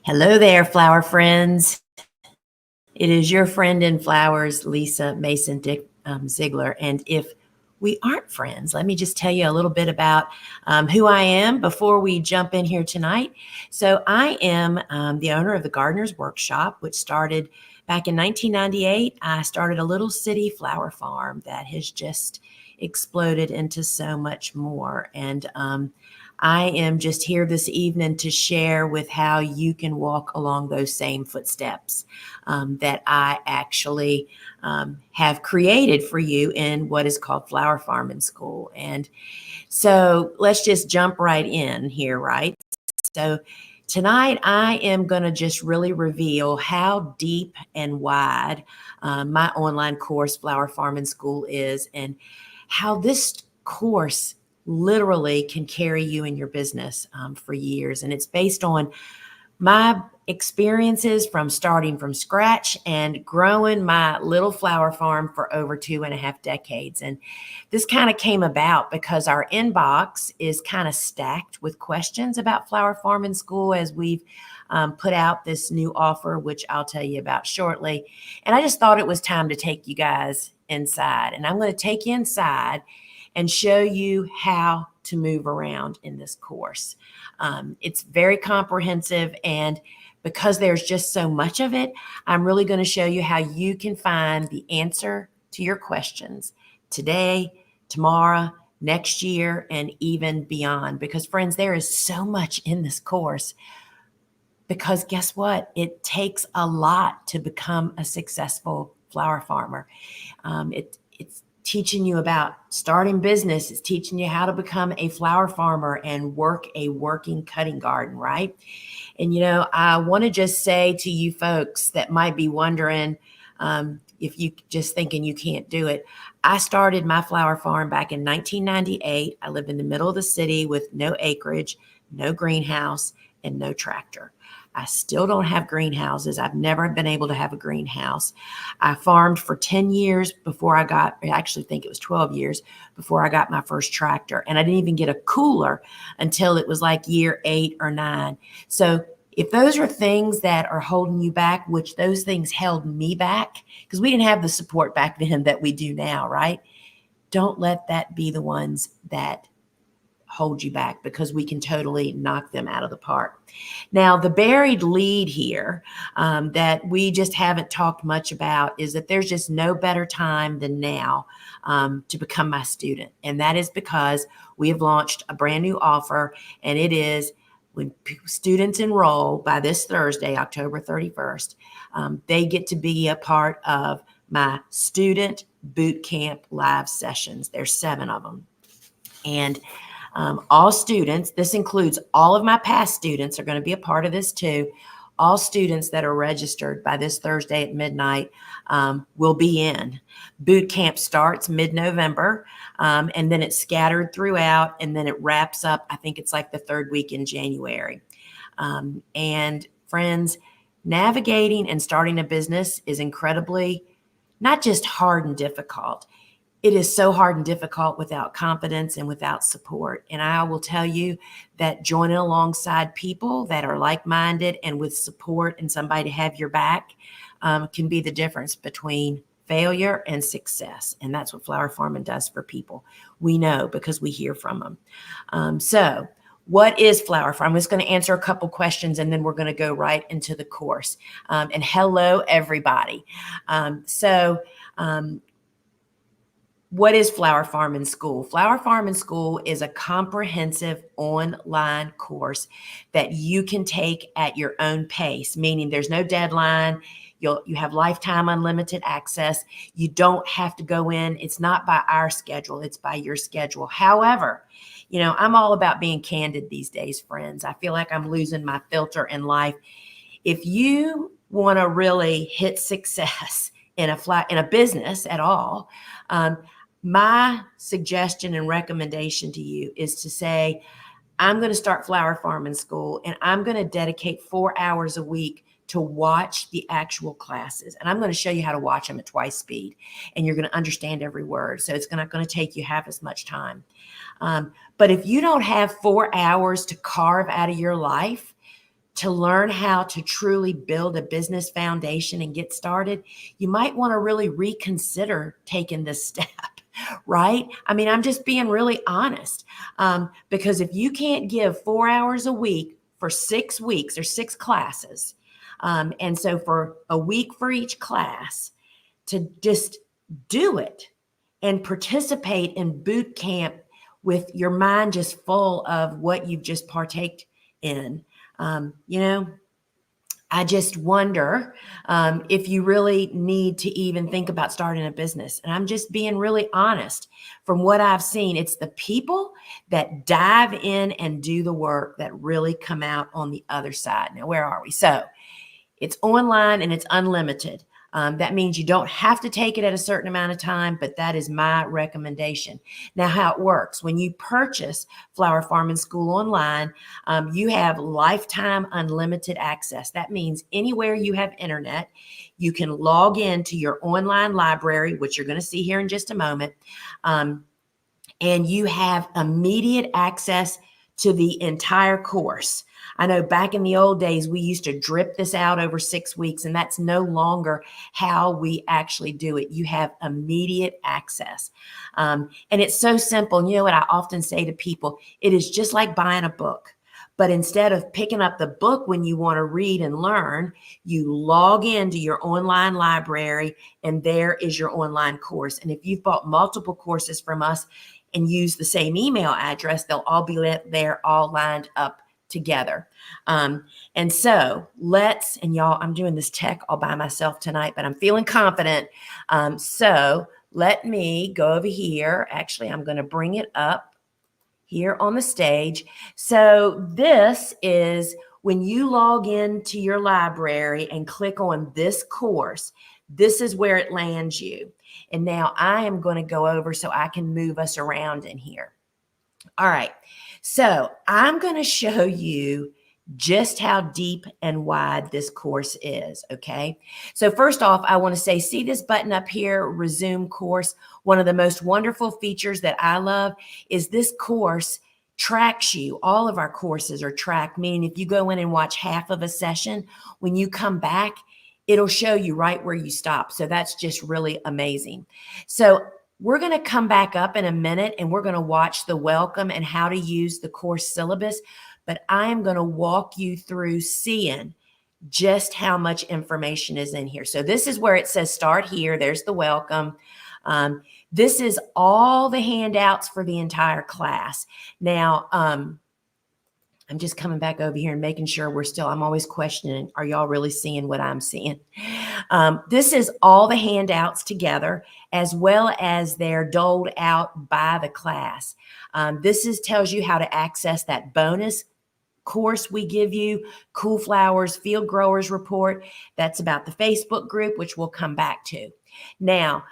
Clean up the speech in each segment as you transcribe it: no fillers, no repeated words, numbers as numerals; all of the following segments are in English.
Hello there, flower friends. It is your friend in flowers, Lisa Mason Ziegler. And if we aren't friends, let me just tell you a little bit about who I am before we jump in here tonight. So I am the owner of the Gardener's Workshop, which started back in 1998. I started a little city flower farm that has just exploded into so much more. And I am just here this evening to share with how you can walk along those same footsteps that I actually have created for you in what is called Flower Farming School. And so let's just jump right in here, right? So tonight I am going to just really reveal how deep and wide my online course, Flower Farming School, is, and how this course literally can carry you in your business for years. And it's based on my experiences from starting from scratch and growing my little flower farm for over 2.5 decades. And this kind of came about because our inbox is kind of stacked with questions about Flower Farming School as we've put out this new offer, which I'll tell you about shortly. And I just thought it was time to take you guys inside. And I'm going to take you inside and show you how to move around in this course. It's very comprehensive, and because there's just so much of it, I'm really going to show you how you can find the answer to your questions today, tomorrow, next year, and even beyond. Because friends, there is so much in this course, because guess what? It takes a lot to become a successful flower farmer. It's teaching you about starting business. It's teaching you how to become a flower farmer and work a working cutting garden, right? And, I want to just say to you folks that might be wondering if you just thinking you can't do it. I started my flower farm back in 1998. I lived in the middle of the city with no acreage, no greenhouse, and no tractor. I still don't have greenhouses. I've never been able to have a greenhouse. I farmed for 10 years before I actually think it was 12 years before I got my first tractor. And I didn't even get a cooler until it was like year 8 or 9. So if those are things that are holding you back, which those things held me back, because we didn't have the support back then that we do now, right? Don't let that be the ones that hold you back, because we can totally knock them out of the park. Now, the buried lead here that we just haven't talked much about is that there's just no better time than now to become my student. And that is because we have launched a brand new offer, and it is when students enroll by this Thursday, October 31st, they get to be a part of my student bootcamp live sessions. There's 7 of them. And all students, this includes all of my past students, are going to be a part of this too. All students that are registered by this Thursday at midnight will be in. Boot camp starts mid-November, and then it's scattered throughout, and then it wraps up, I think it's like the 3rd week in January. And friends, navigating and starting a business is incredibly not just hard and difficult. It is so hard and difficult without confidence and without support. And I will tell you that joining alongside people that are like-minded and with support and somebody to have your back can be the difference between failure and success. And that's what flower farming does for people. We know because we hear from them. So what is flower farm? I'm just going to answer a couple questions, and then we're going to go right into the course. And hello, everybody. What is Flower Farming School? Flower Farming School is a comprehensive online course that you can take at your own pace, meaning there's no deadline. You have lifetime unlimited access. You don't have to go in. It's not by our schedule. It's by your schedule. However, I'm all about being candid these days, friends. I feel like I'm losing my filter in life. If you want to really hit success in a business at all, my suggestion and recommendation to you is to say, I'm going to start Flower Farming School, and I'm going to dedicate 4 hours a week to watch the actual classes. And I'm going to show you how to watch them at twice speed, and you're going to understand every word. So it's not going to take you half as much time. But if you don't have 4 hours to carve out of your life to learn how to truly build a business foundation and get started, you might want to really reconsider taking this step, right? I mean, I'm just being really honest, because if you can't give 4 hours a week for 6 weeks or 6 classes, and so for a week for each class, to just do it and participate in boot camp with your mind just full of what you've just partaked in. You know, I just wonder if you really need to even think about starting a business. And I'm just being really honest. From what I've seen, it's the people that dive in and do the work that really come out on the other side. Now, where are we? So it's online and it's unlimited. That means you don't have to take it at a certain amount of time, but that is my recommendation. Now, how it works, when you purchase Flower Farming School online, you have lifetime unlimited access. That means anywhere you have internet, you can log into your online library, which you're going to see here in just a moment, and you have immediate access to the entire course. I know back in the old days, we used to drip this out over 6 weeks, and that's no longer how we actually do it. You have immediate access. And it's so simple. And you know what I often say to people? It is just like buying a book. But instead of picking up the book when you want to read and learn, you log into your online library, and there is your online course. And if you've bought multiple courses from us and use the same email address, they'll all be there, all lined up together. And so and y'all, I'm doing this tech all by myself tonight, but I'm feeling confident. So let me go over here. Actually, I'm going to bring it up here on the stage. So this is when you log into your library and click on this course, this is where it lands you. And now I am going to go over so I can move us around in here. All right. So I'm going to show you just how deep and wide this course is, okay? So first off, I want to say, see this button up here, resume course? One of the most wonderful features that I love is this course tracks you. All of our courses are tracked, meaning if you go in and watch half of a session, when you come back, it'll show you right where you stop. So that's just really amazing. So we're going to come back up in a minute and we're going to watch the welcome and how to use the course syllabus. But I am going to walk you through seeing just how much information is in here. So this is where it says start here. There's the welcome. This is all the handouts for the entire class. Now, I'm just coming back over here and making sure I'm always questioning, are y'all really seeing what I'm seeing? This is all the handouts together, as well as they're doled out by the class. This tells you how to access that bonus course we give you, Cool Flowers Field Growers Report. That's about the Facebook group, which we'll come back to. Now,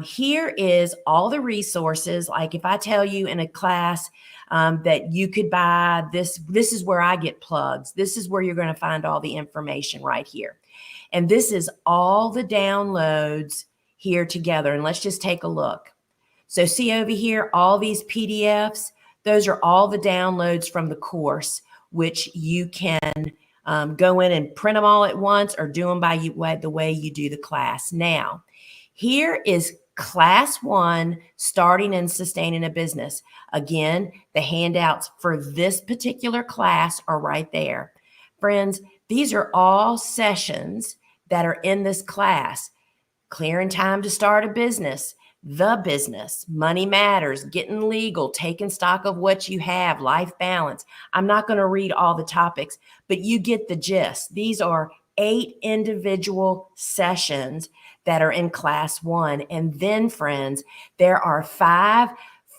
here is all the resources. Like if I tell you in a class that you could buy this is where I get plugs. This is where you're going to find all the information right here. And this is all the downloads here together. And let's just take a look. So see over here, all these PDFs, those are all the downloads from the course, which you can go in and print them all at once or do them by the way you do the class. Now, here is Class 1, Starting and Sustaining a Business. Again, the handouts for this particular class are right there. Friends, these are all sessions that are in this class. Clearing time to start a business, the business, money matters, getting legal, taking stock of what you have, life balance. I'm not going to read all the topics, but you get the gist. These are 8 individual sessions that are in Class 1. And then, friends, there are 5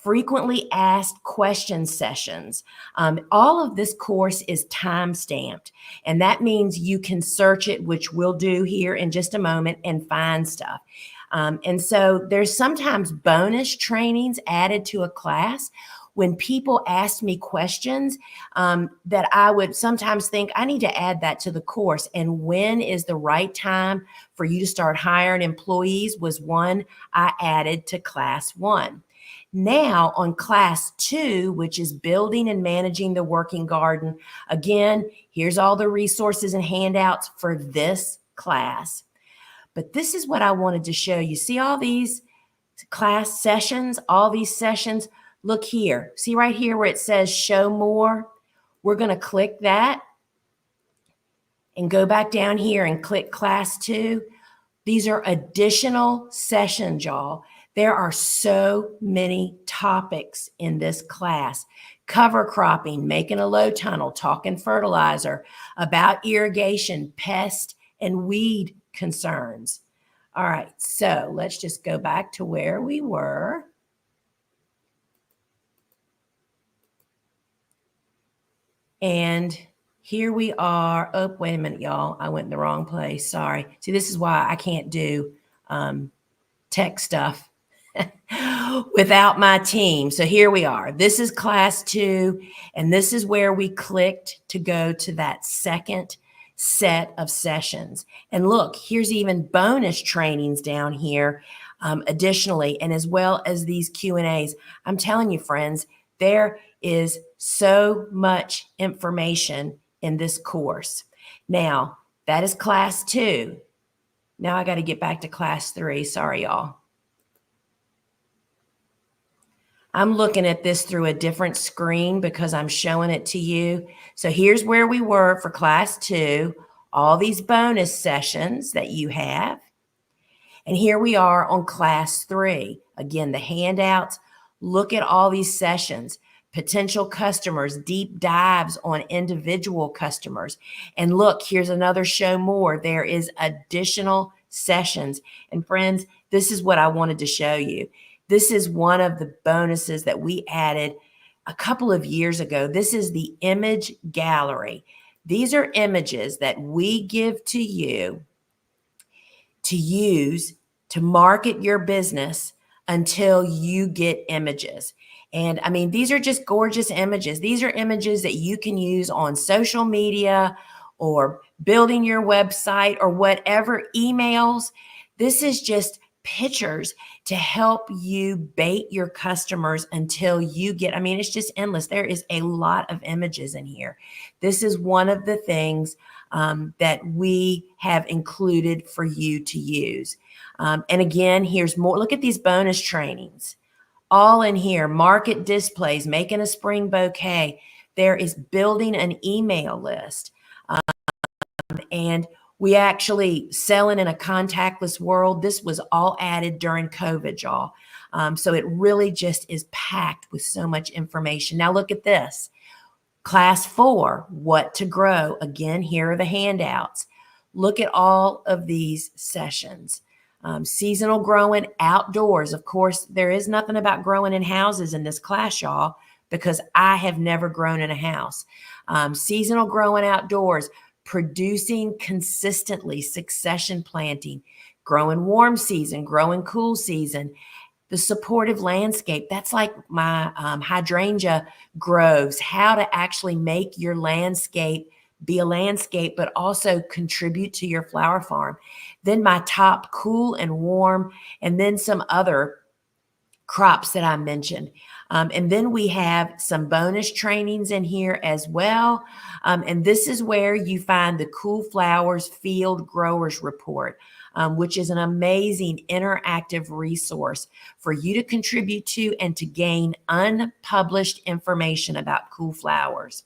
frequently asked question sessions. All of this course is time-stamped, and that means you can search it, which we'll do here in just a moment, and find stuff. And so there's sometimes bonus trainings added to a class. When people ask me questions that I would sometimes think I need to add that to the course, and when is the right time for you to start hiring employees was one I added to Class 1. Now on class 2, which is building and managing the working garden, again, here's all the resources and handouts for this class. But this is what I wanted to show you. See all these class sessions, all these sessions? Look here. See right here where it says show more? We're going to click that and go back down here and click class 2. These are additional sessions, y'all. There are so many topics in this class. Cover cropping, making a low tunnel, talking fertilizer, about irrigation, pest and weed concerns. All right, so let's just go back to where we were. And here we are. Oh, wait a minute, y'all. I went in the wrong place. Sorry. See, this is why I can't do tech stuff without my team. So here we are. This is class 2, and this is where we clicked to go to that second set of sessions. And look, here's even bonus trainings down here additionally, and as well as these Q&As. I'm telling you, friends, there is so much information in this course. Now, that is class 2. Now I got to get back to class 3. Sorry, y'all. I'm looking at this through a different screen because I'm showing it to you. So here's where we were for class 2, all these bonus sessions that you have. And here we are on class 3. Again, the handouts, look at all these sessions, potential customers, deep dives on individual customers. And look, here's another show more. There is additional sessions. And friends, this is what I wanted to show you. This is one of the bonuses that we added a couple of years ago. This is the image gallery. These are images that we give to you to use to market your business until you get images. And I mean, these are just gorgeous images. These are images that you can use on social media or building your website or whatever, emails. This is just pictures to help you bait your customers until you get, I mean, it's just endless. There is a lot of images in here. This is one of the things that we have included for you to use. And again, here's more. Look at these bonus trainings. All in here, market displays, making a spring bouquet. There is building an email list. And we actually selling in a contactless world. This was all added during COVID, y'all. So it really just is packed with so much information. Now look at this. Class 4, what to grow. Again, here are the handouts. Look at all of these sessions. Seasonal growing outdoors. Of course, there is nothing about growing in houses in this class, y'all, because I have never grown in a house. Seasonal growing outdoors, producing consistently, succession planting, growing warm season, growing cool season, the supportive landscape. That's like my hydrangea groves, how to actually make your landscape be a landscape, but also contribute to your flower farm. Then my top cool and warm, and then some other crops that I mentioned. And then we have some bonus trainings in here as well. And this is where you find the Cool Flowers Field Growers Report, which is an amazing interactive resource for you to contribute to and to gain unpublished information about cool flowers.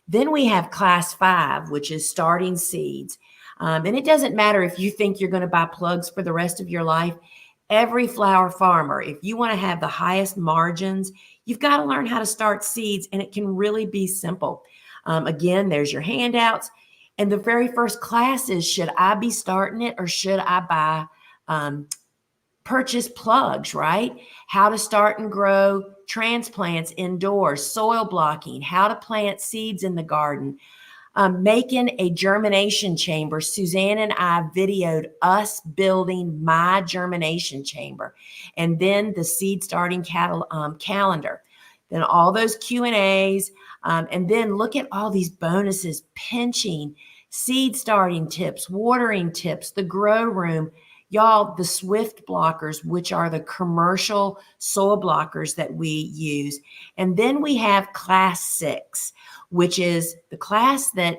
Then we have class 5, which is starting seeds. And it doesn't matter if you think you're going to buy plugs for the rest of your life. Every flower farmer, if you want to have the highest margins, you've got to learn how to start seeds, and it can really be simple. Again, there's your handouts. And the very first class is, should I be starting it or should I buy purchase plugs, right? How to start and grow transplants indoors, soil blocking, how to plant seeds in the garden, making a germination chamber. Suzanne and I videoed us building my germination chamber, and then the seed starting calendar, then all those Q&As, and then look at all these bonuses, pinching, seed starting tips, watering tips, the grow room. Y'all, the Swift blockers, which are the commercial soil blockers that we use. And then we have class 6, which is the class that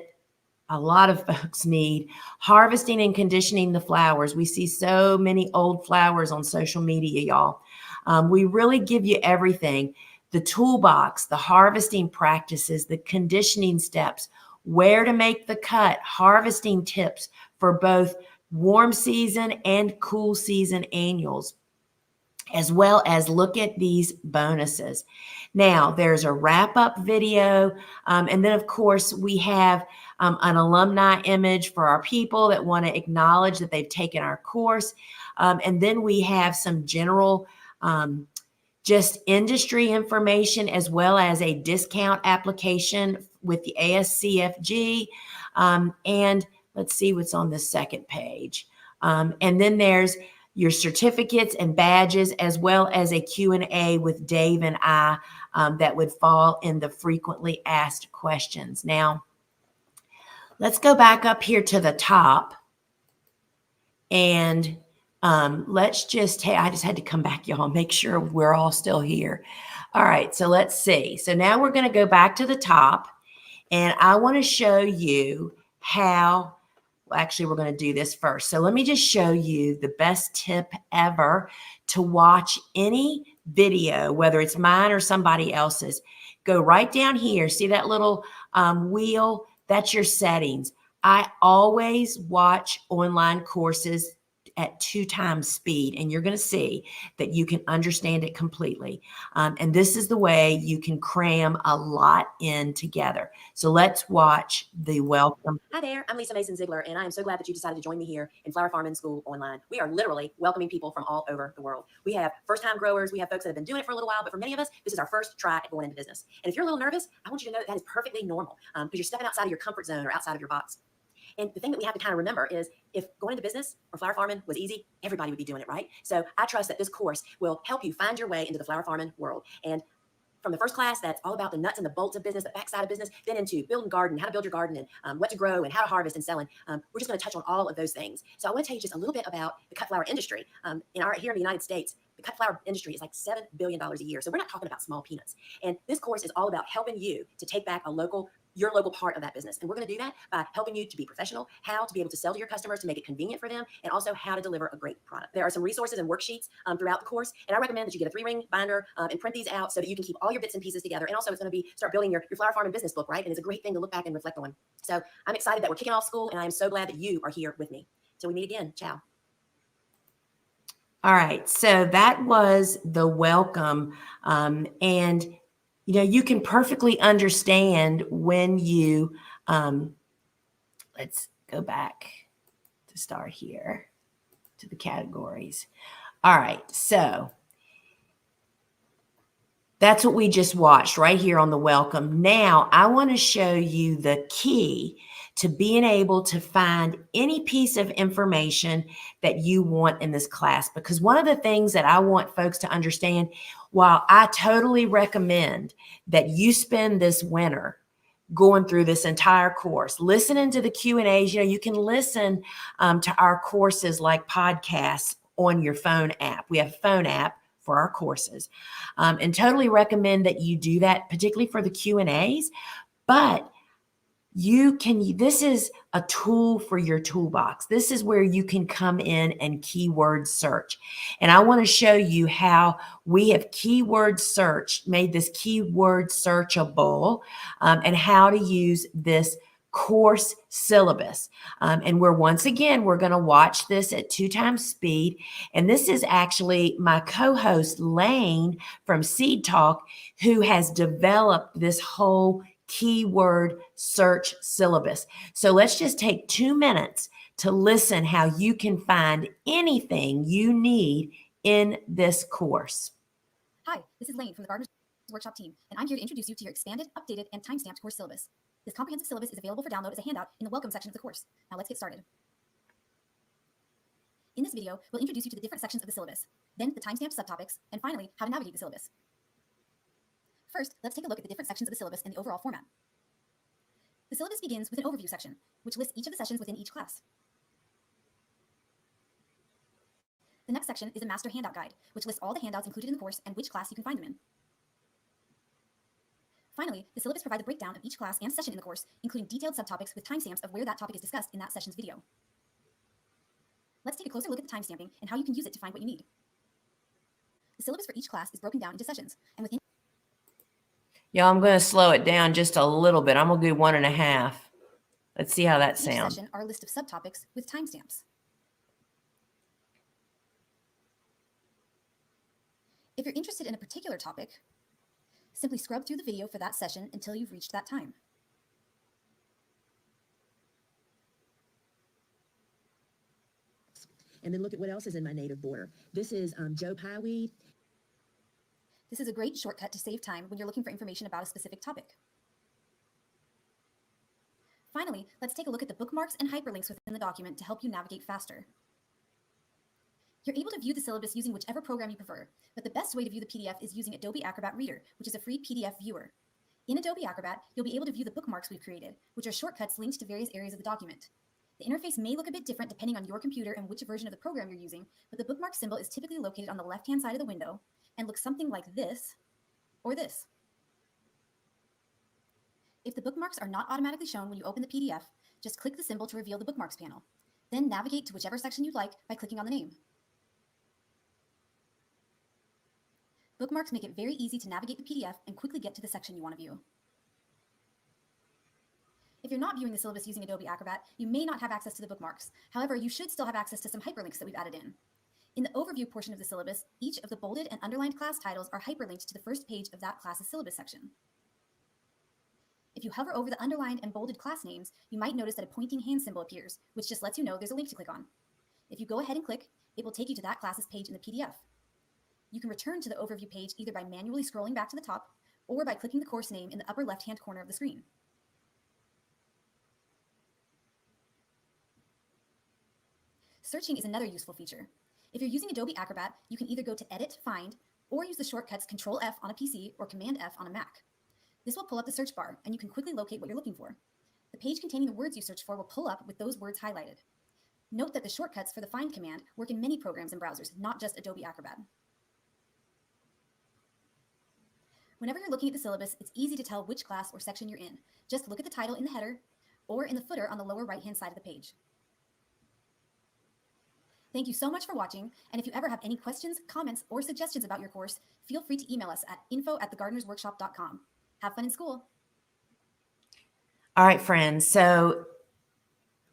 a lot of folks need, harvesting and conditioning the flowers. We see so many old flowers on social media, y'all. We really give you everything: the toolbox, the harvesting practices, the conditioning steps, where to make the cut, harvesting tips for both warm season and cool season annuals, as well as look at these bonuses. Now, there's a wrap-up video, and then, of course, we have an alumni image for our people that want to acknowledge that they've taken our course. And then we have some general just industry information, as well as a discount application with the ASCFG. And let's see what's on the second page. And then there's your certificates and badges, as well as a Q&A with Dave and I that would fall in the frequently asked questions. Now, let's go back up here to the top, and let's just, hey, I just had to come back, y'all, make sure we're all still here. All right, so let's see. So now we're going to go back to the top, and I want to show you how, well, actually, we're going to do this first. So let me just show you the best tip ever to watch any video, whether it's mine or somebody else's. Go right down here. See that little wheel? That's your settings. I always watch online courses at 2 times speed, and you're going to see that you can understand it completely. And this is the way you can cram a lot in together. So let's watch the welcome. Hi there, I'm Lisa Mason Ziegler, and I am so glad that you decided to join me here in Flower Farming School Online. We are literally welcoming people from all over the world. We have first-time growers, we have folks that have been doing it for a little while, but for many of us, this is our first try at going into business. And if you're a little nervous, I want you to know that that is perfectly normal because you're stepping outside of your comfort zone or outside of your box. And the thing that we have to kind of remember is if going into business or flower farming was easy, everybody would be doing it, right? So I trust that this course will help you find your way into the flower farming world. And from the first class, that's all about the nuts and the bolts of business, the backside of business, then into building garden, how to build your garden, and what to grow and how to harvest and selling. We're just going to touch on all of those things. So I want to tell you just a little bit about the cut flower industry. Here in the United States, the cut flower industry is like $7 billion a year. So we're not talking about small peanuts. And this course is all about helping you to take back your local part of that business. And we're going to do that by helping you to be professional, how to be able to sell to your customers to make it convenient for them, and also how to deliver a great product. There are some resources and worksheets throughout the course, and I recommend that you get a 3-ring binder and print these out so that you can keep all your bits and pieces together. And also it's going to be start building your flower farming business book, right? And it's a great thing to look back and reflect on. So I'm excited that we're kicking off school, and I am so glad that you are here with me. So we meet again. Ciao. All right, so that was the welcome. And you can perfectly understand when you, let's go back to start here to the categories. All right, so that's what we just watched right here on the welcome. Now, I want to show you the key to being able to find any piece of information that you want in this class. Because one of the things that I want folks to understand, while I totally recommend that you spend this winter going through this entire course, listening to the Q&As, you can listen to our courses like podcasts on your phone app. We have a phone app for our courses, and totally recommend that you do that, particularly for the Q&As. But this is a tool for your toolbox. This is where you can come in and keyword search. And I want to show you how we have keyword search, made this keyword searchable, and how to use this course syllabus. And we're going to watch this at 2 times speed. And this is actually my co-host Lane from Seed Talk, who has developed this whole keyword search syllabus. So let's just take 2 minutes to listen how you can find anything you need in this course. Hi, this is Lane from the Gardener's Workshop team, and I'm here to introduce you to your expanded, updated, and time-stamped course syllabus. This comprehensive syllabus is available for download as a handout in the welcome section of the course. Now let's get started. In this video, we'll introduce you to the different sections of the syllabus, then the time-stamped subtopics, and finally, how to navigate the syllabus. First, let's take a look at the different sections of the syllabus and the overall format. The syllabus begins with an overview section, which lists each of the sessions within each class. The next section is a master handout guide, which lists all the handouts included in the course and which class you can find them in. Finally, the syllabus provides a breakdown of each class and session in the course, including detailed subtopics with timestamps of where that topic is discussed in that session's video. Let's take a closer look at the timestamping and how you can use it to find what you need. The syllabus for each class is broken down into sessions, and within Y'all, I'm going to slow it down just a little bit. I'm going to do 1.5. Let's see how that each sounds. session are a list of subtopics with timestamps. If you're interested in a particular topic, simply scrub through the video for that session until you've reached that time. And then look at what else is in my native border. This is Joe Pieweed. This is a great shortcut to save time when you're looking for information about a specific topic. Finally, let's take a look at the bookmarks and hyperlinks within the document to help you navigate faster. You're able to view the syllabus using whichever program you prefer, but the best way to view the PDF is using Adobe Acrobat Reader, which is a free PDF viewer. In Adobe Acrobat, you'll be able to view the bookmarks we've created, which are shortcuts linked to various areas of the document. The interface may look a bit different depending on your computer and which version of the program you're using, but the bookmark symbol is typically located on the left-hand side of the window and looks something like this or this. If the bookmarks are not automatically shown when you open the PDF, just click the symbol to reveal the bookmarks panel. Then navigate to whichever section you'd like by clicking on the name. Bookmarks make it very easy to navigate the PDF and quickly get to the section you want to view. If you're not viewing the syllabus using Adobe Acrobat, you may not have access to the bookmarks. However, you should still have access to some hyperlinks that we've added in. In the overview portion of the syllabus, each of the bolded and underlined class titles are hyperlinked to the first page of that class's syllabus section. If you hover over the underlined and bolded class names, you might notice that a pointing hand symbol appears, which just lets you know there's a link to click on. If you go ahead and click, it will take you to that class's page in the PDF. You can return to the overview page either by manually scrolling back to the top or by clicking the course name in the upper left-hand corner of the screen. Searching is another useful feature. If you're using Adobe Acrobat, you can either go to Edit, Find, or use the shortcuts Control-F on a PC or Command-F on a Mac. This will pull up the search bar, and you can quickly locate what you're looking for. The page containing the words you searched for will pull up with those words highlighted. Note that the shortcuts for the Find command work in many programs and browsers, not just Adobe Acrobat. Whenever you're looking at the syllabus, it's easy to tell which class or section you're in. Just look at the title in the header or in the footer on the lower right-hand side of the page. Thank you so much for watching, and if you ever have any questions, comments, or suggestions about your course, feel free to email us at info@thegardenersworkshop.com. Have fun in school. All right, friends. So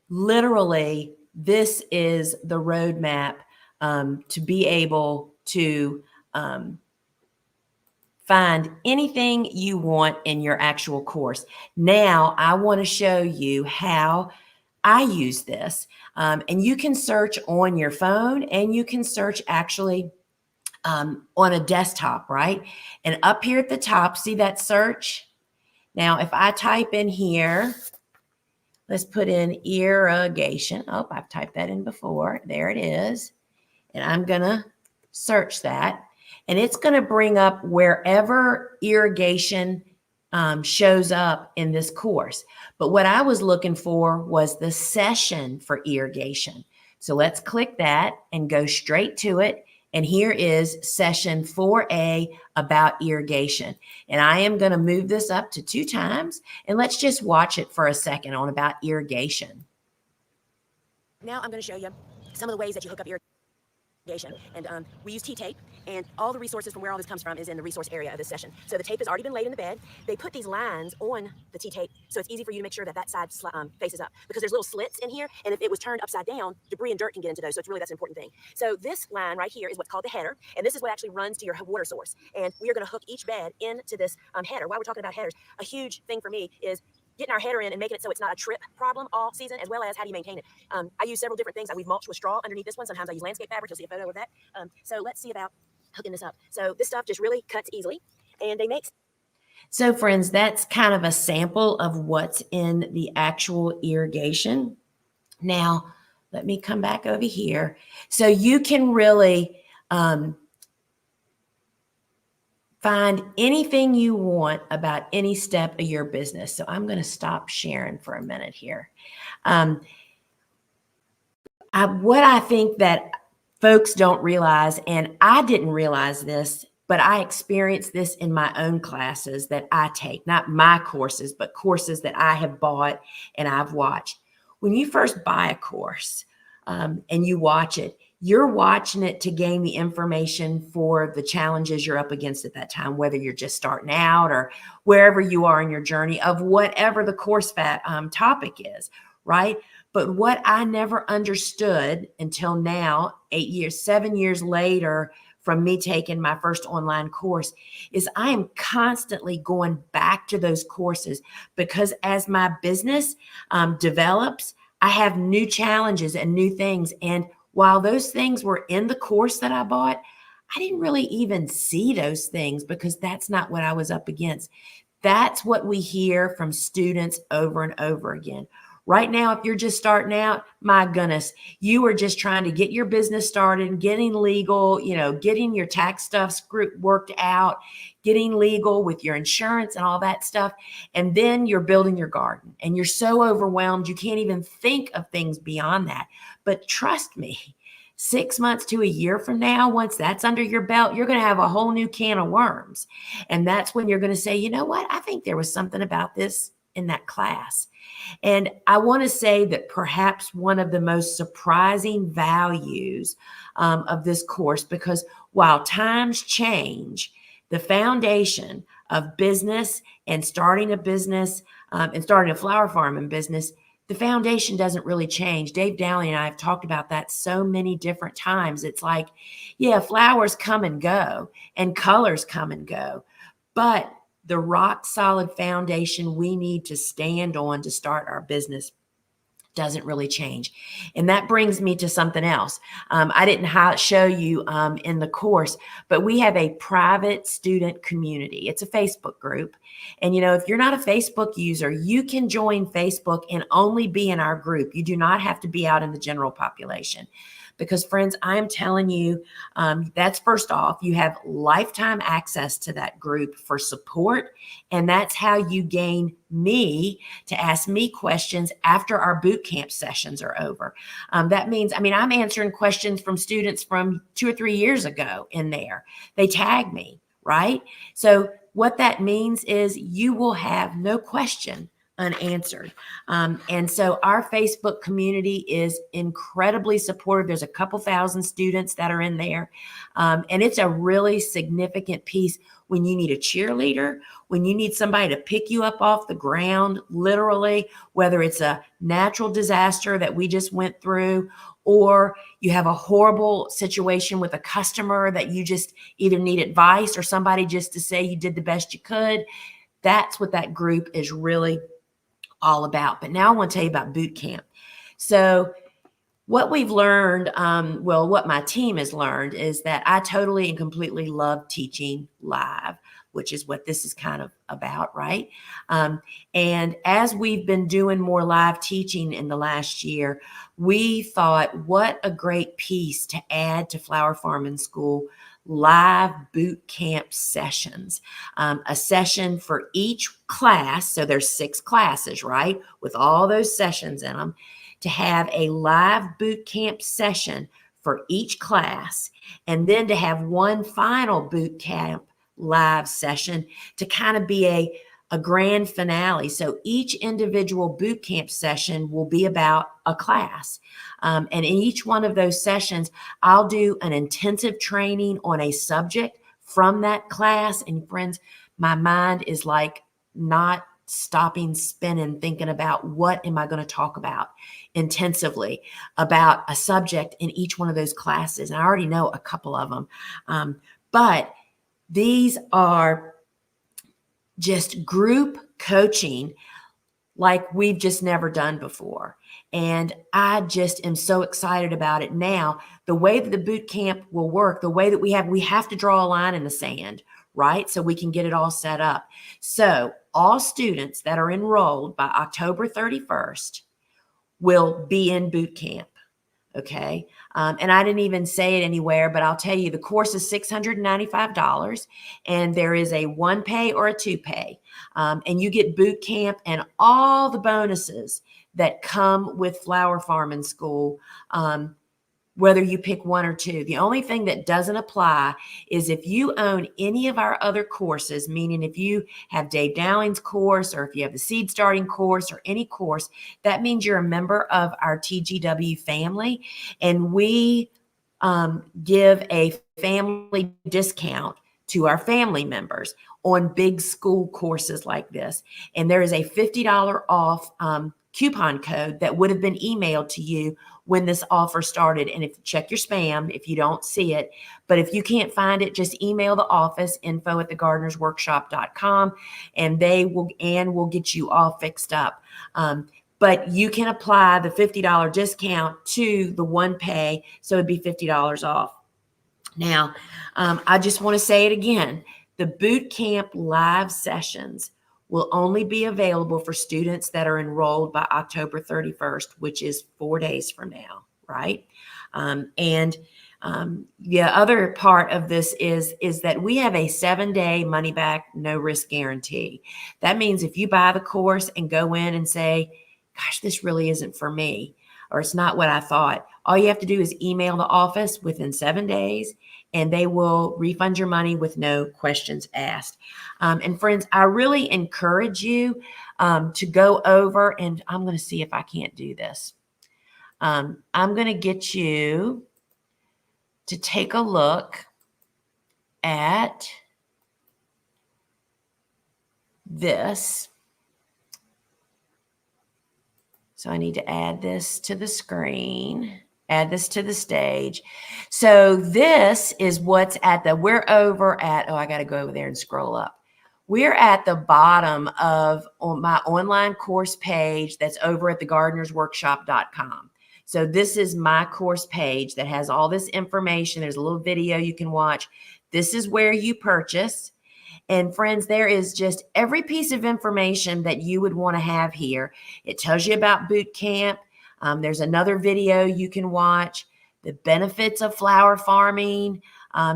literally, this is the roadmap to be able to find anything you want in your actual course. Now, I want to show you how I use this. And you can search on your phone, and you can search actually on a desktop, right? And up here at the top, see that search? Now, if I type in here, let's put in irrigation. Oh, I've typed that in before. There it is. And I'm going to search that. And it's going to bring up wherever irrigation shows up in this course. But what I was looking for was the session for irrigation. So let's click that and go straight to it. And here is session 4A about irrigation. And I am going to move this up to 2 times. And let's just watch it for a second on about irrigation. Now I'm going to show you some of the ways that you hook up irrigation. And we use T-tape, and all the resources from where all this comes from is in the resource area of this session. So the tape has already been laid in the bed. They put these lines on the T-tape, so it's easy for you to make sure that that side faces up, because there's little slits in here, and if it was turned upside down, debris and dirt can get into those, so that's an important thing. So this line right here is what's called the header, and this is what actually runs to your water source. And we are going to hook each bed into this header. While we're talking about headers, a huge thing for me is getting our header in and making it so it's not a trip problem all season, as well as how do you maintain it. I use several different things. We've mulched with straw underneath this one. Sometimes I use landscape fabric. You'll see a photo of that. So let's see about hooking this up. So this stuff just really cuts easily, and they make. So friends, that's kind of a sample of what's in the actual irrigation. Now, let me come back over here. So you can really find anything you want about any step of your business. So I'm going to stop sharing for a minute here. What I think that folks don't realize, and I didn't realize this, but I experienced this in my own classes that I take, not my courses, but courses that I have bought and I've watched. When you first buy a course and you watch it, you're watching it to gain the information for the challenges you're up against at that time, whether you're just starting out or wherever you are in your journey of whatever the course topic is, right? But what I never understood until now, 7 years later, from me taking my first online course, is I am constantly going back to those courses because as my business develops, I have new challenges and new things. And while those things were in the course that I bought, I didn't really even see those things because that's not what I was up against. That's what we hear from students over and over again. Right now, if you're just starting out, my goodness, you are just trying to get your business started, getting legal, getting your tax stuff worked out, getting legal with your insurance and all that stuff. And then you're building your garden and you're so overwhelmed, you can't even think of things beyond that. But trust me, 6 months to a year from now, once that's under your belt, you're going to have a whole new can of worms. And that's when you're going to say, you know what? I think there was something about this in that class. And I want to say that perhaps one of the most surprising values of this course, because while times change, the foundation of business and starting a business and starting a flower farming business, the foundation doesn't really change. Dave Dowling and I have talked about that so many different times. It's like, yeah, flowers come and go and colors come and go, but the rock solid foundation we need to stand on to start our business doesn't really change. And that brings me to something else. I didn't show you in the course, but we have a private student community. It's a Facebook group. And, if you're not a Facebook user, you can join Facebook and only be in our group. You do not have to be out in the general population. Because friends, I am telling you, that's first off, you have lifetime access to that group for support. And that's how you gain me to ask me questions after our boot camp sessions are over. That means, I'm answering questions from students from 2 or 3 years ago in there. They tag me, right? So what that means is you will have no question unanswered. And so our Facebook community is incredibly supportive. There's a couple thousand students that are in there. And it's a really significant piece when you need a cheerleader, when you need somebody to pick you up off the ground, literally, whether it's a natural disaster that we just went through, or you have a horrible situation with a customer that you just either need advice or somebody just to say you did the best you could. That's what that group is really all about. But now I want to tell you about boot camp. So what we've learned, what my team has learned is that I totally and completely love teaching live, which is what this is kind of about, right? And as we've been doing more live teaching in the last year, we thought, what a great piece to add to Flower Farming School, live boot camp sessions, a session for each class. So there's 6 classes, right? With all those sessions in them, to have a live boot camp session for each class, and then to have one final boot camp live session to kind of be a grand finale. So each individual boot camp session will be about a class. And in each one of those sessions, I'll do an intensive training on a subject from that class. And friends, my mind is like not stopping spinning, thinking about what am I going to talk about intensively about a subject in each one of those classes. And I already know a couple of them. But these are just group coaching like we've just never done before. And I just am so excited about it now. The way that the boot camp will work, the way that we have to draw a line in the sand, right? So we can get it all set up. So all students that are enrolled by October 31st will be in boot camp. Okay. And I didn't even say it anywhere, but I'll tell you, the course is $695 and there is a 1 pay or a 2 pay. And you get boot camp and all the bonuses that come with Flower Farming School whether you pick one or two. The only thing that doesn't apply is if you own any of our other courses, meaning if you have Dave Dowling's course or if you have the Seed Starting course or any course, that means you're a member of our TGW family. And we give a family discount to our family members on big school courses like this. And there is a $50 off coupon code that would have been emailed to you when this offer started. And if check your spam if you don't see it, but if you can't find it, just email the office, info@thegardenersworkshop.com, and we'll get you all fixed up. But you can apply the $50 discount to the one pay, so it'd be $50 off. Now, I just want to say it again. The boot camp live sessions will only be available for students that are enrolled by October 31st, which is 4 days from now, right? The other part of this is that we have a 7-day money back, no risk guarantee. That means if you buy the course and go in and say, gosh, this really isn't for me, or it's not what I thought, all you have to do is email the office within 7 days, and they will refund your money with no questions asked. And friends, I really encourage you to go over, and I'm going to see if I can't do this. I'm going to get you to take a look at this. So I need to add this to the screen, add this to the stage. So this is what's we're over at, I got to go over there and scroll up. We're at the bottom of my online course page that's over at thegardenersworkshop.com. So this is my course page that has all this information. There's a little video you can watch. This is where you purchase. And friends, there is just every piece of information that you would want to have here. It tells you about boot camp. There's another video you can watch, the benefits of flower farming.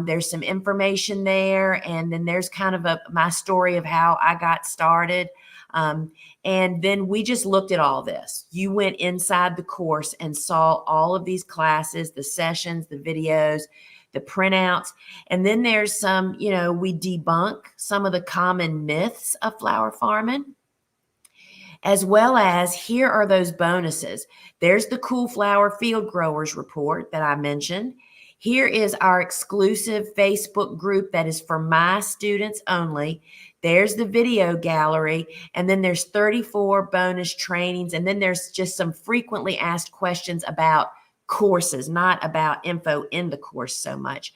There's some information there. And then there's kind of my story of how I got started. And then we just looked at all this. You went inside the course and saw all of these classes, the sessions, the videos, the printouts. And then there's some, we debunk some of the common myths of flower farming, as well as here are those bonuses. There's the Cool Flower Field Growers report that I mentioned. Here is our exclusive Facebook group that is for my students only. There's the video gallery, and then there's 34 bonus trainings, and then there's just some frequently asked questions about courses, not about info in the course so much.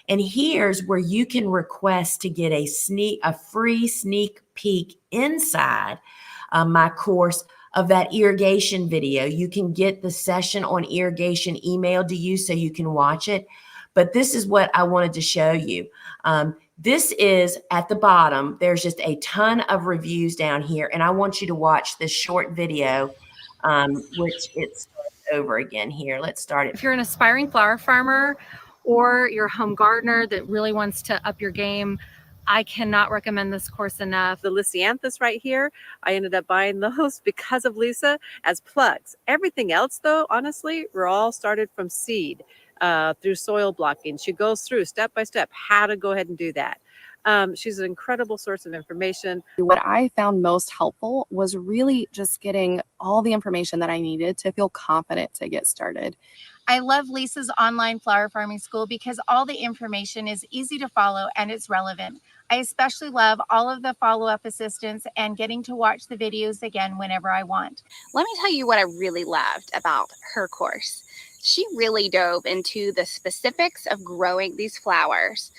And here's where you can request to get a free sneak peek inside my course of that irrigation video. You can get the session on irrigation emailed to you so you can watch it. But this is what I wanted to show you. This is at the bottom. There's just a ton of reviews down here. And I want you to watch this short video, which it's over again here. Let's start it. If you're an aspiring flower farmer or you're a home gardener that really wants to up your game, I cannot recommend this course enough. The Lysianthus right here, I ended up buying those because of Lisa as plugs. Everything else though, honestly, we're all started from seed through soil blocking. She goes through step by step how to go ahead and do that. She's an incredible source of information. What I found most helpful was really just getting all the information that I needed to feel confident to get started. I love Lisa's online flower farming school because all the information is easy to follow and it's relevant. I especially love all of the follow-up assistance and getting to watch the videos again whenever I want. Let me tell you what I really loved about her course. She really dove into the specifics of growing these flowers,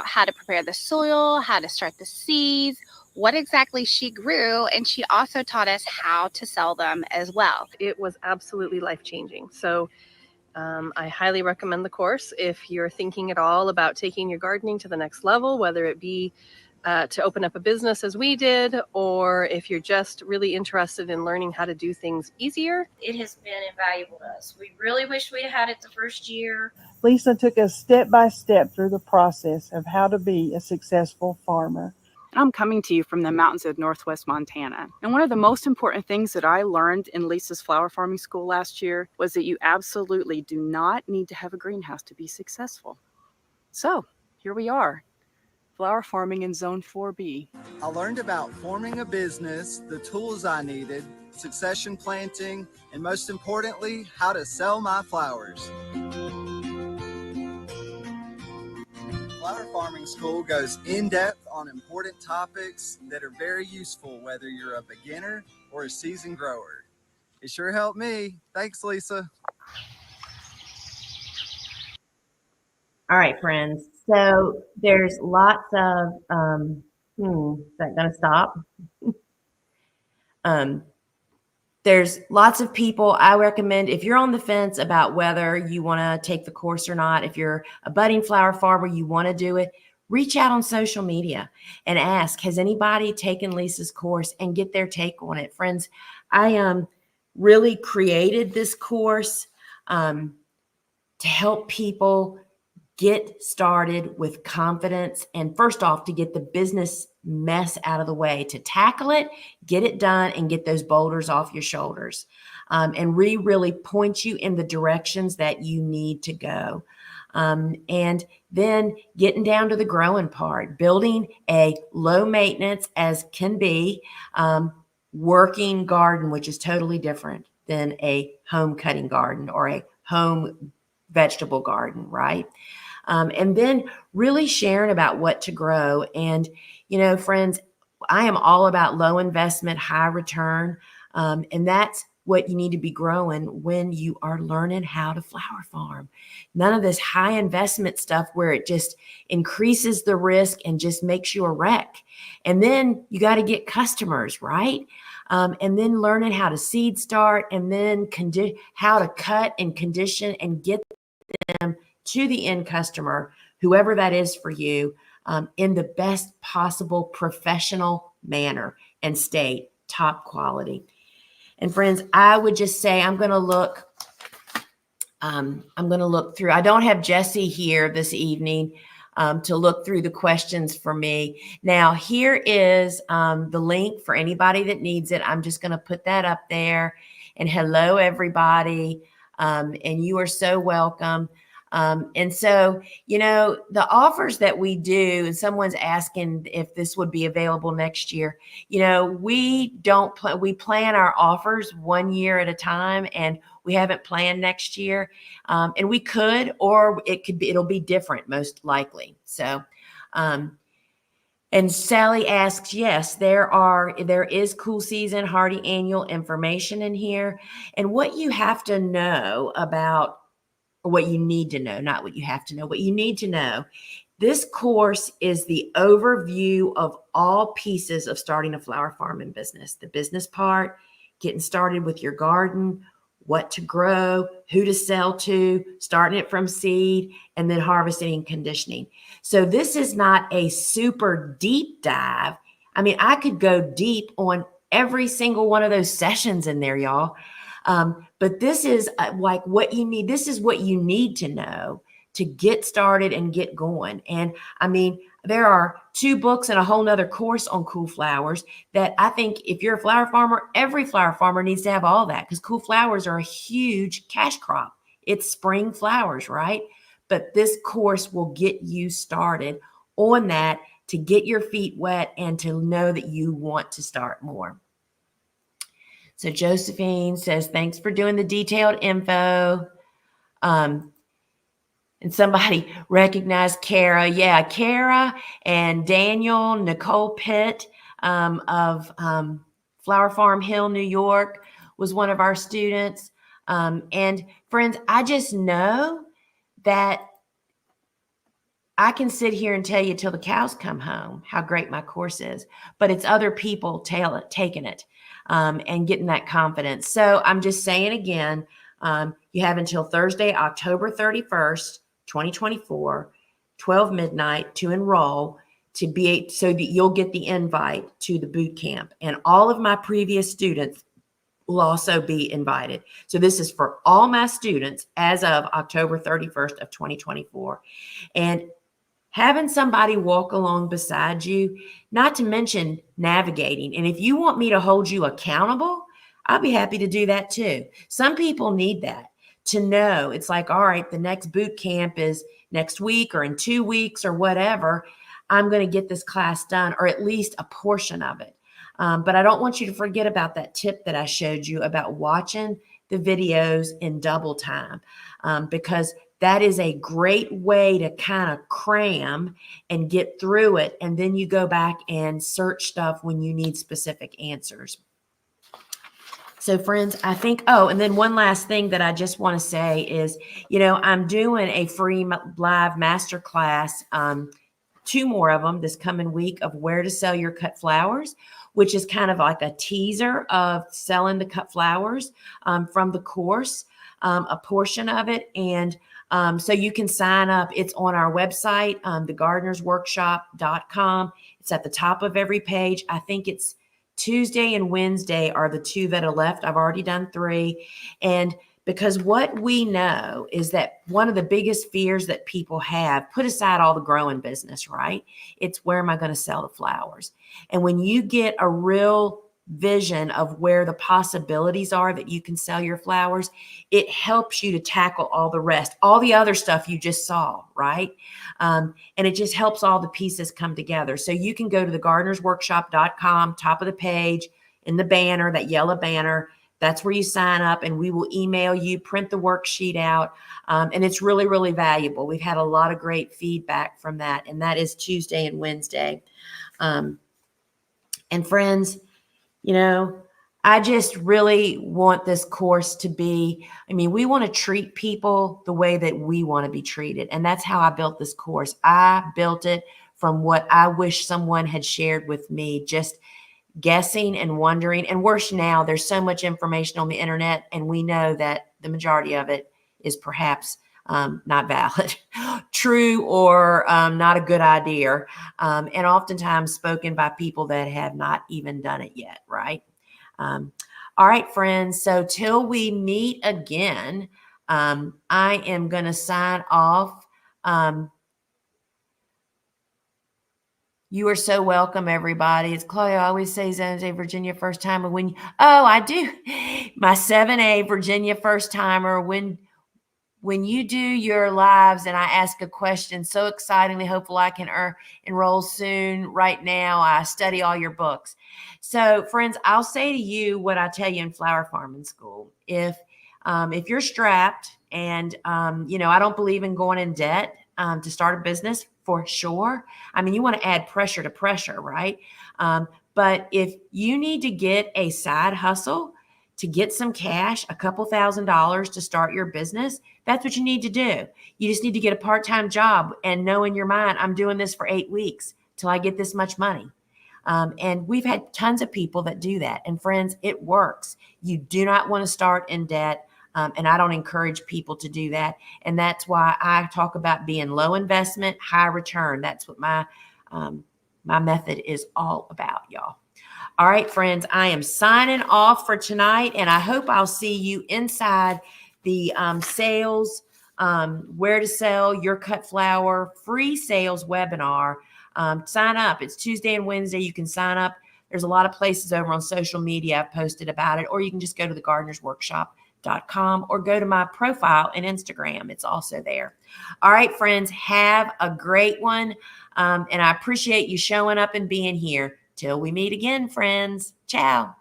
how to prepare the soil, how to start the seeds, what exactly she grew, and she also taught us how to sell them as well. It was absolutely life-changing. So I highly recommend the course if you're thinking at all about taking your gardening to the next level, whether it be to open up a business as we did, or if you're just really interested in learning how to do things easier. It has been invaluable to us. We really wish we'd had it the first year. Lisa took us step by step through the process of how to be a successful farmer. and I'm coming to you from the mountains of Northwest Montana. And one of the most important things that I learned in Lisa's flower farming school last year was that you absolutely do not need to have a greenhouse to be successful. So here we are, flower farming in Zone 4B. I learned about forming a business, the tools I needed, succession planting, and most importantly, how to sell my flowers. Flower Farming School goes in depth on important topics that are very useful whether you're a beginner or a seasoned grower. It sure helped me. Thanks, Lisa. All right, friends. So there's lots of, is that going to stop? There's lots of people I recommend if you're on the fence about whether you want to take the course or not, if you're a budding flower farmer, you want to do it, reach out on social media and ask, has anybody taken Lisa's course, and get their take on it. Friends, I really created this course to help people get started with confidence, and first off, to get the business mess out of the way, to tackle it, get it done, and get those boulders off your shoulders, and really point you in the directions that you need to go. And then getting down to the growing part, building a low maintenance as can be working garden, which is totally different than a home cutting garden or a home vegetable garden, right? And then really sharing about what to grow. And, you know, friends, I am all about low investment, high return. And that's what you need to be growing when you are learning how to flower farm. None of this high investment stuff where it just increases the risk and just makes you a wreck. And then you got to get customers, right? And then learning how to seed start, and then how to cut and condition and get them to the end customer, whoever that is for you, in the best possible professional manner and stay top quality. And friends, I would just say I'm going to look through. I don't have Jesse here this evening to look through the questions for me. Now, here is the link for anybody that needs it. I'm just going to put that up there. And hello, everybody. And you are so welcome. And so, you know, the offers that we do, and someone's asking if this would be available next year, you know, we don't we plan our offers 1 year at a time, and we haven't planned next year. And we could, or it'll be different, most likely. So, and Sally asks, yes, there is cool season, hardy annual information in here. And what you have to know about, or what you need to know, not what you have to know, what you need to know. This course is the overview of all pieces of starting a flower farming business. The business part, getting started with your garden, what to grow, who to sell to, starting it from seed, and then harvesting and conditioning. So this is not a super deep dive. I mean, I could go deep on every single one of those sessions in there, y'all. But this is like what you need. This is what you need to know to get started and get going. And I mean, there are 2 books and a whole nother course on cool flowers that I think if you're a flower farmer, every flower farmer needs to have all that, because cool flowers are a huge cash crop. It's spring flowers, right? But this course will get you started on that to get your feet wet and to know that you want to start more. So Josephine says, thanks for doing the detailed info. And somebody recognized Kara. Yeah, Kara and Daniel, Nicole Pitt of Flower Farm Hill, New York, was one of our students. And friends, I just know that I can sit here and tell you till the cows come home how great my course is, but it's other people taking it and getting that confidence. So I'm just saying again, you have until Thursday, October 31st, 2024, 12 midnight to enroll, so that you'll get the invite to the boot camp. And all of my previous students will also be invited. So this is for all my students as of October 31st of 2024. And having somebody walk along beside you, not to mention navigating. And if you want me to hold you accountable, I'll be happy to do that too. Some people need that to know. It's like, all right, the next boot camp is next week or in 2 weeks or whatever. I'm going to get this class done, or at least a portion of it. But I don't want you to forget about that tip that I showed you about watching the videos in double time, because that is a great way to kind of cram and get through it. And then you go back and search stuff when you need specific answers. So friends, I think, oh, and then one last thing that I just want to say is, I'm doing a free live masterclass, 2 more of them this coming week, of where to sell your cut flowers, which is kind of like a teaser of selling the cut flowers from the course, a portion of it. And so you can sign up. It's on our website, thegardenersworkshop.com. It's at the top of every page. I think it's Tuesday and Wednesday are the 2 that are left. I've already done 3. And because what we know is that one of the biggest fears that people have, put aside all the growing business, right? It's, where am I going to sell the flowers? And when you get a real vision of where the possibilities are that you can sell your flowers, it helps you to tackle all the rest, all the other stuff you just saw, right? And it just helps all the pieces come together. So you can go to thegardenersworkshop.com, top of the page, in the banner, that yellow banner. That's where you sign up, and we will email you, print the worksheet out. And it's really, really valuable. We've had a lot of great feedback from that. And that is Tuesday and Wednesday. And friends, I just really want this course to be, we want to treat people the way that we want to be treated. And that's how I built this course. I built it from what I wish someone had shared with me, just guessing and wondering. And worse now, there's so much information on the internet, and we know that the majority of it is perhaps not valid, true, or not a good idea. And oftentimes spoken by people that have not even done it yet, right? All right, friends. So till we meet again, I am going to sign off. You are so welcome, everybody. It's Chloe. I always say Zone Virginia first timer. I do. My 7A Virginia first timer. When you do your lives and I ask a question, so excitingly hopeful I can enroll soon. Right now, I study all your books. So, friends, I'll say to you what I tell you in flower farming school. If you're strapped and, I don't believe in going in debt to start a business, for sure. You want to add pressure to pressure, right? But if you need to get a side hustle to get some cash, a couple $1,000s to start your business, that's what you need to do. You just need to get a part-time job and know in your mind, I'm doing this for 8 weeks till I get this much money. And we've had tons of people that do that. And friends, it works. You do not want to start in debt. And I don't encourage people to do that. And that's why I talk about being low investment, high return. That's what my method is all about, y'all. All right, friends, I am signing off for tonight, and I hope I'll see you inside the sales, where to sell your cut flower free sales webinar. Sign up. It's Tuesday and Wednesday. You can sign up. There's a lot of places over on social media I've posted about it, or you can just go to thegardenersworkshop.com or go to my profile in Instagram. It's also there. All right, friends, have a great one. And I appreciate you showing up and being here. Till we meet again, friends. Ciao.